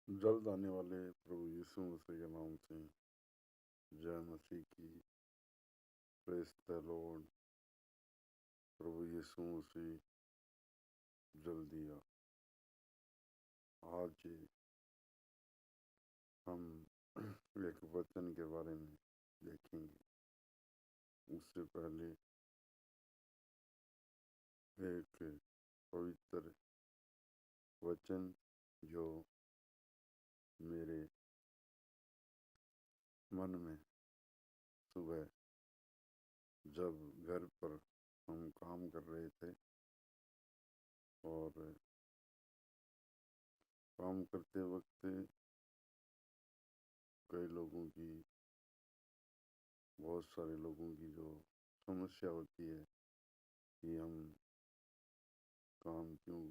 जल्द आने वाले प्रभु यीशु मसीह के नाम से जय मसीह की। Praise the Lord. प्रभु यीशु मसीह जल्दी आ। आज हम एक वचन के बारे में देखेंगे। उससे पहले एक पवित्र वचन जो मेरे मन में सुबह जब घर पर हम काम कर रहे थे और काम करते वक्त कई लोगों की, बहुत सारे लोगों की जो समस्या होती है कि हम काम क्यों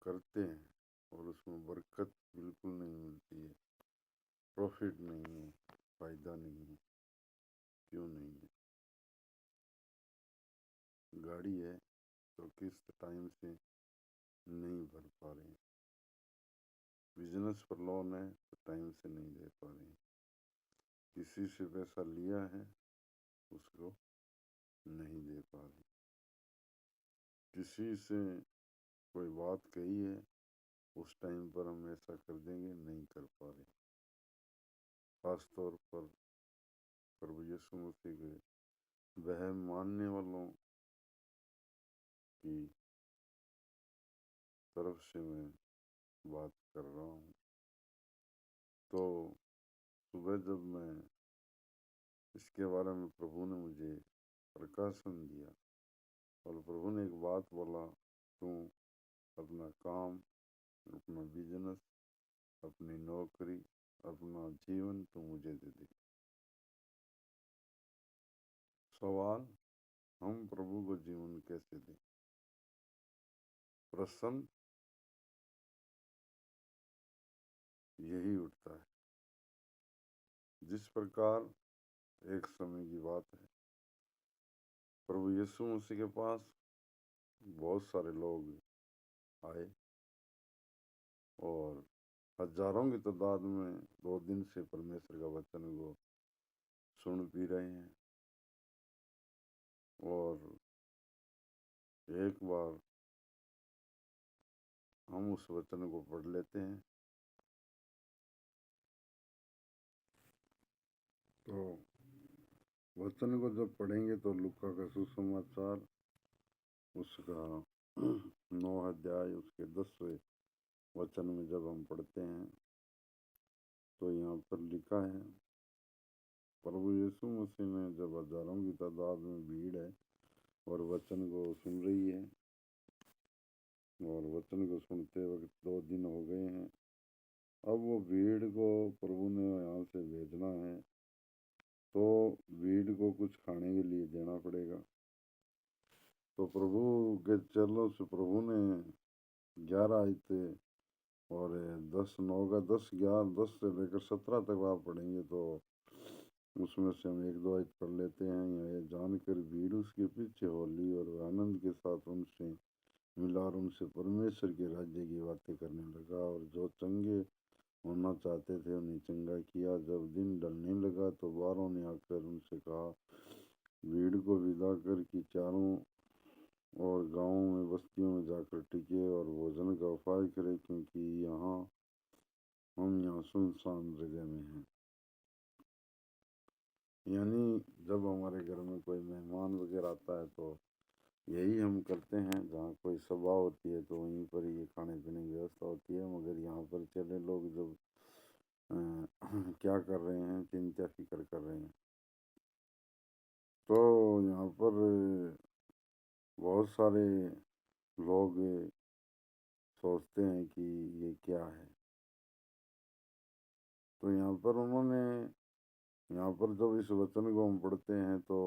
करते हैं और उसमें बरकत बिल्कुल नहीं मिलती है, प्रॉफिट नहीं है, फायदा नहीं है। क्यों नहीं है? गाड़ी है तो किस्त टाइम से नहीं भर पा रहे हैं, बिजनेस पर लोन है तो टाइम से नहीं दे पा रहे हैं, किसी से पैसा लिया है उसको नहीं दे पा रहे, किसी से कोई बात कही है उस टाइम पर हम ऐसा कर देंगे, नहीं कर पा रहे। खास तौर पर प्रभु यीशु मसीह के वहम मानने वालों की तरफ से मैं बात कर रहा हूँ। तो सुबह जब मैं इसके बारे में, प्रभु ने मुझे प्रकाशन दिया और प्रभु ने एक बात बोला, तू अपना काम, अपना बिजनेस, अपनी नौकरी, अपना जीवन तू मुझे दे दे। सवाल, हम प्रभु को जीवन कैसे दें? प्रश्न यही उठता है। जिस प्रकार एक समय की बात है, प्रभु यीशु मसीह के पास बहुत सारे लोग आए और हजारों की तादाद में 2 दिन से परमेश्वर का वचन को सुन पी रहे हैं। और एक बार हम उस वचन को पढ़ लेते हैं। तो वचन को जब पढ़ेंगे तो लूका का सुसमाचार उसका 9 अध्याय उसके 10वें वचन में जब हम पढ़ते हैं तो यहाँ पर लिखा है, प्रभु यीशु मसीह ने जब हजारों की तादाद में भीड़ है और वचन को सुन रही है, और वचन को सुनते वक्त 2 दिन हो गए हैं, अब वो भीड़ को प्रभु ने यहाँ से भेजना है तो भीड़ को कुछ खाने के लिए देना पड़ेगा। तो प्रभु के चरणों से प्रभु ने 11 आयतें और 10, 9 का 10, 11, 10 से लेकर 17 तक आप पढ़ेंगे तो उसमें से हम 1-2 आयत पढ़ लेते हैं। यह जानकर भीड़ उसके पीछे हो ली और वह आनंद के साथ उनसे मिला और उनसे परमेश्वर के राज्य की बातें करने लगा, और जो चंगे होना चाहते थे उन्हें चंगा किया। जब दिन ढलने लगा तो बारों ने आकर उनसे कहा, भीड़ को विदा कर कि चारों और गांवों में, बस्तियों में जाकर टिके और भोजन का उपाय करें, क्योंकि हम यहाँ सुनसान जगह में हैं। यानी जब हमारे घर में कोई मेहमान वगैरह आता है तो यही हम करते हैं। जहाँ कोई सभा होती है तो वहीं पर ये खाने पीने की व्यवस्था होती है। मगर यहाँ पर चले लोग जब क्या कर रहे हैं, चिंता फिक्र कर रहे हैं, तो यहाँ पर बहुत सारे लोग सोचते हैं कि ये क्या है। तो यहाँ पर उन्होंने, यहाँ पर जब इस वचन को हम पढ़ते हैं तो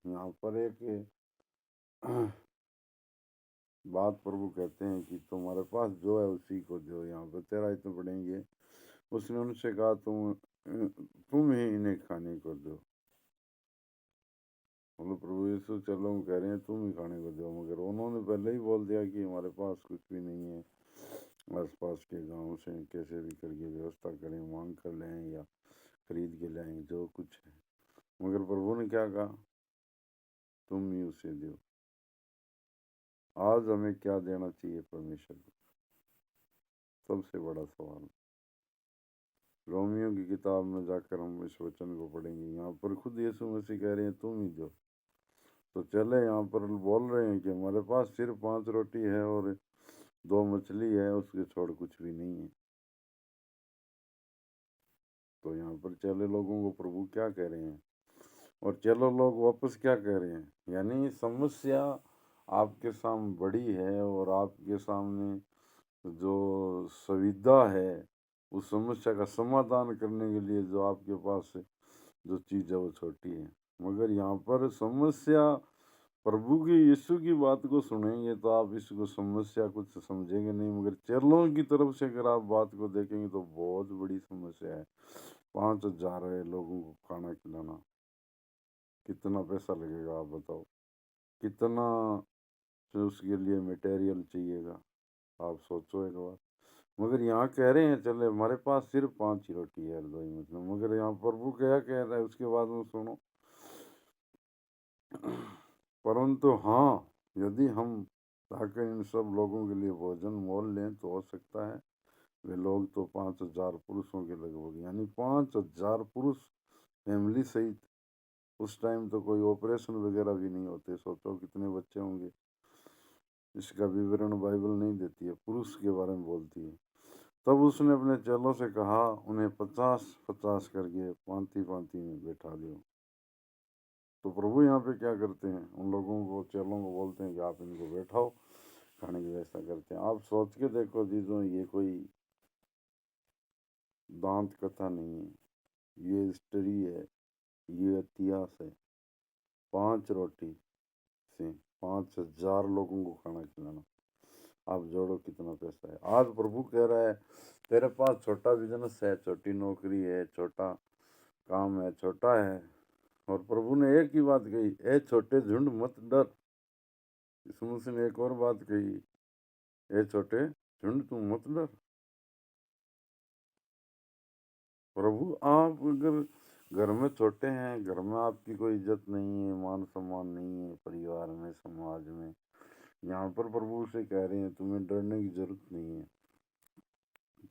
यहाँ पर एक बात प्रभु कहते हैं कि तुम्हारे पास जो है उसी को दो। यहाँ पर 13 आयतें पढ़ेंगे। उसने उनसे कहा, तुम ही इन्हें खाने को दो। मतलब प्रभु यीशु चलो कह रहे हैं तुम ही खाने को दो, मगर उन्होंने पहले ही बोल दिया कि हमारे पास कुछ भी नहीं है, आसपास के गांव से कैसे भी करके व्यवस्था करें, मांग कर लें या खरीद के लाएं, जो कुछ है। मगर प्रभु ने क्या कहा, तुम ही उसे दो। आज हमें क्या देना चाहिए परमेश्वर को, सबसे बड़ा सवाल। रोमियो की किताब में जाकर हम इस वचन को पढ़ेंगे। यहाँ पर खुद यीशु मसीह कह रहे हैं तुम ही दो। तो चले, यहाँ पर बोल रहे हैं कि हमारे पास सिर्फ 5 रोटी है और 2 मछली है, उसके छोड़ कुछ भी नहीं है। तो यहाँ पर चले लोगों को प्रभु क्या कह रहे हैं, और चलो लोग वापस क्या कह रहे हैं। यानी समस्या आपके सामने बड़ी है और आपके सामने जो सुविधा है उस समस्या का समाधान करने के लिए जो आपके पास जो चीज़ है वो छोटी है। मगर यहाँ पर समस्या, प्रभु की यीशु की बात को सुनेंगे तो आप इसको समस्या कुछ समझेंगे नहीं, मगर चेलों की तरफ से अगर आप बात को देखेंगे तो बहुत बड़ी समस्या है। 5,000 लोगों को खाना खिलाना, कितना पैसा लगेगा आप बताओ, कितना उसके लिए मटेरियल चाहिएगा, आप सोचो एक बार। मगर यहाँ कह रहे हैं चले हमारे पास सिर्फ 5 ही रोटी है और 2 ही मछली। मगर यहाँ प्रभु क्या कह रहा है उसके बाद में सुनो, परंतु हाँ, यदि हम जाकर इन सब लोगों के लिए भोजन मोल लें तो हो सकता है वे लोग तो 5,000 पुरुषों के लगभग, यानी 5,000 पुरुष फैमिली सहित। उस टाइम तो कोई ऑपरेशन वगैरह भी नहीं होते, सोचो कितने बच्चे होंगे। इसका विवरण बाइबल नहीं देती है, पुरुष के बारे में बोलती है। तब उसने अपने चेलों से कहा, उन्हें 50-50 करके पांति पांति में बैठा दो। तो प्रभु यहाँ पे क्या करते हैं, उन लोगों को, चेलों को बोलते हैं कि आप इनको बैठाओ, खाने की व्यवस्था करते हैं। आप सोच के देखो चीज़ों, ये कोई दांत कथा नहीं है, ये हिस्ट्री है, ये इतिहास है। 5 रोटी से 5,000 लोगों को खाना खिलाना, आप जोड़ो कितना पैसा है। आज प्रभु कह रहा है तेरे पास छोटा बिजनेस है, छोटी नौकरी है, छोटा काम है, छोटा है, और प्रभु ने एक ही बात कही, ए छोटे झुंड मत डर। यीशु मसीह ने एक और बात कही, ए छोटे झुंड तुम मत डर। प्रभु, आप अगर घर में छोटे हैं, घर में आपकी कोई इज्जत नहीं है, मान सम्मान नहीं है, परिवार में, समाज में, यहाँ पर प्रभु से कह रहे हैं तुम्हें डरने की जरूरत नहीं है,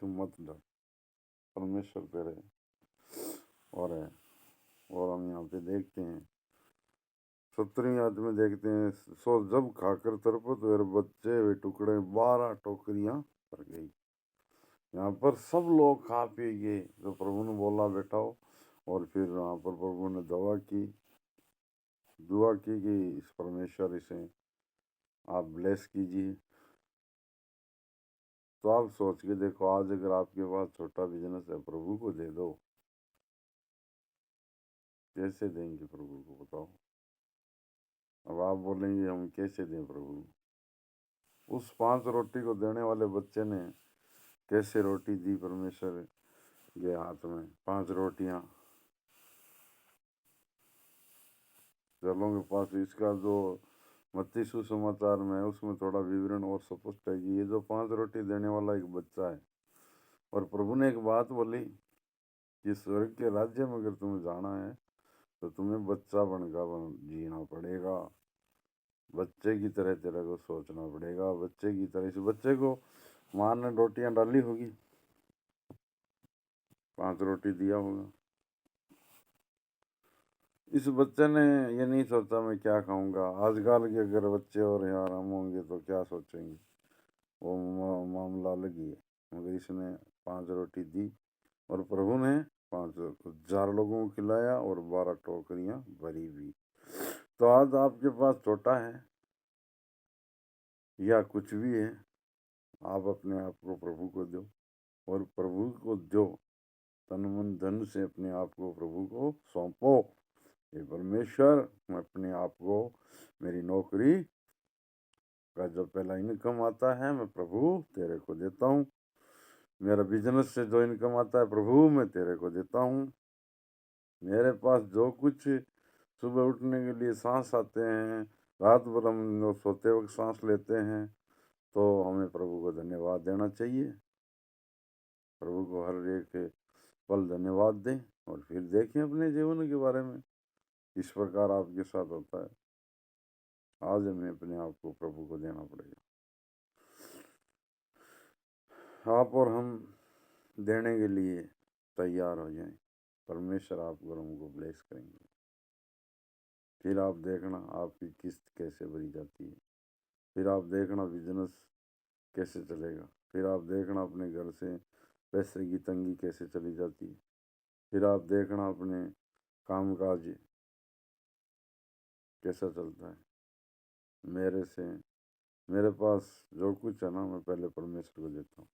तुम मत डर, परमेश्वर कह रहे हैं। और हम यहाँ पे देखते हैं 17वीं आयत में देखते हैं, सो जब खाकर तरपत वे बच्चे वे टुकड़े 12 टोकरियां भर गई। यहाँ पर सब लोग खा पी गए जो प्रभु ने बोला बैठाओ। और फिर यहाँ पर प्रभु ने दुआ की कि इस परमेश्वर इसे आप ब्लेस कीजिए। तो आप सोच के देखो, आज अगर आपके पास छोटा बिजनेस है, प्रभु को दे दो, कैसे देंगे प्रभु को बताओ। अब आप बोलेंगे हम कैसे दें प्रभु। उस 5 रोटी को देने वाले बच्चे ने कैसे रोटी दी परमेश्वर के हाथ में, 5 रोटियां। चलों के पास इसका जो मत्ती सुसमाचार में है उसमें थोड़ा विवरण और स्पष्ट है कि ये जो 5 रोटी देने वाला एक बच्चा है। और प्रभु ने एक बात बोली कि स्वर्ग के राज्य में अगर तुम्हें जाना है तो तुम्हें बच्चा बनकर जीना पड़ेगा, बच्चे की तरह तेरे को सोचना पड़ेगा, बच्चे की तरह। इस बच्चे को माँ ने रोटियां डाली होगी, 5 रोटी दिया होगा। इस बच्चे ने ये नहीं सोचा मैं क्या खाऊंगा। आजकल के अगर बच्चे और यार हम होंगे तो क्या सोचेंगे, वो मामला अलग ही है। मगर इसने 5 रोटी दी और प्रभु ने 5,000 लोगों को खिलाया और 12 टोकरियां भरी भी। तो आज आपके पास छोटा है या कुछ भी है, आप अपने आप को प्रभु को दो और प्रभु को दो, तन मन धन से अपने आप को प्रभु को सौंपो। ये परमेश्वर, मैं अपने आप को, मेरी नौकरी का जो पहला इनकम आता है मैं प्रभु तेरे को देता हूँ, मेरा बिजनेस से जो इनकम आता है प्रभु मैं तेरे को देता हूँ, मेरे पास जो कुछ सुबह उठने के लिए सांस आते हैं, रात भर हम सोते वक्त सांस लेते हैं, तो हमें प्रभु को धन्यवाद देना चाहिए। प्रभु को हर एक पल धन्यवाद दें और फिर देखें अपने जीवन के बारे में किस प्रकार आपके साथ होता है। आज हमें अपने आप को प्रभु को देना पड़ेगा। आप और हम देने के लिए तैयार हो जाएं, परमेश्वर आपको हमको ब्लेस करेंगे। फिर आप देखना आपकी किस्त कैसे भरी जाती है, फिर आप देखना बिजनेस कैसे चलेगा, फिर आप देखना अपने घर से पैसे की तंगी कैसे चली जाती है, फिर आप देखना अपने कामकाज कैसा चलता है। मेरे पास जो कुछ है ना, मैं पहले परमेश्वर को देता हूँ।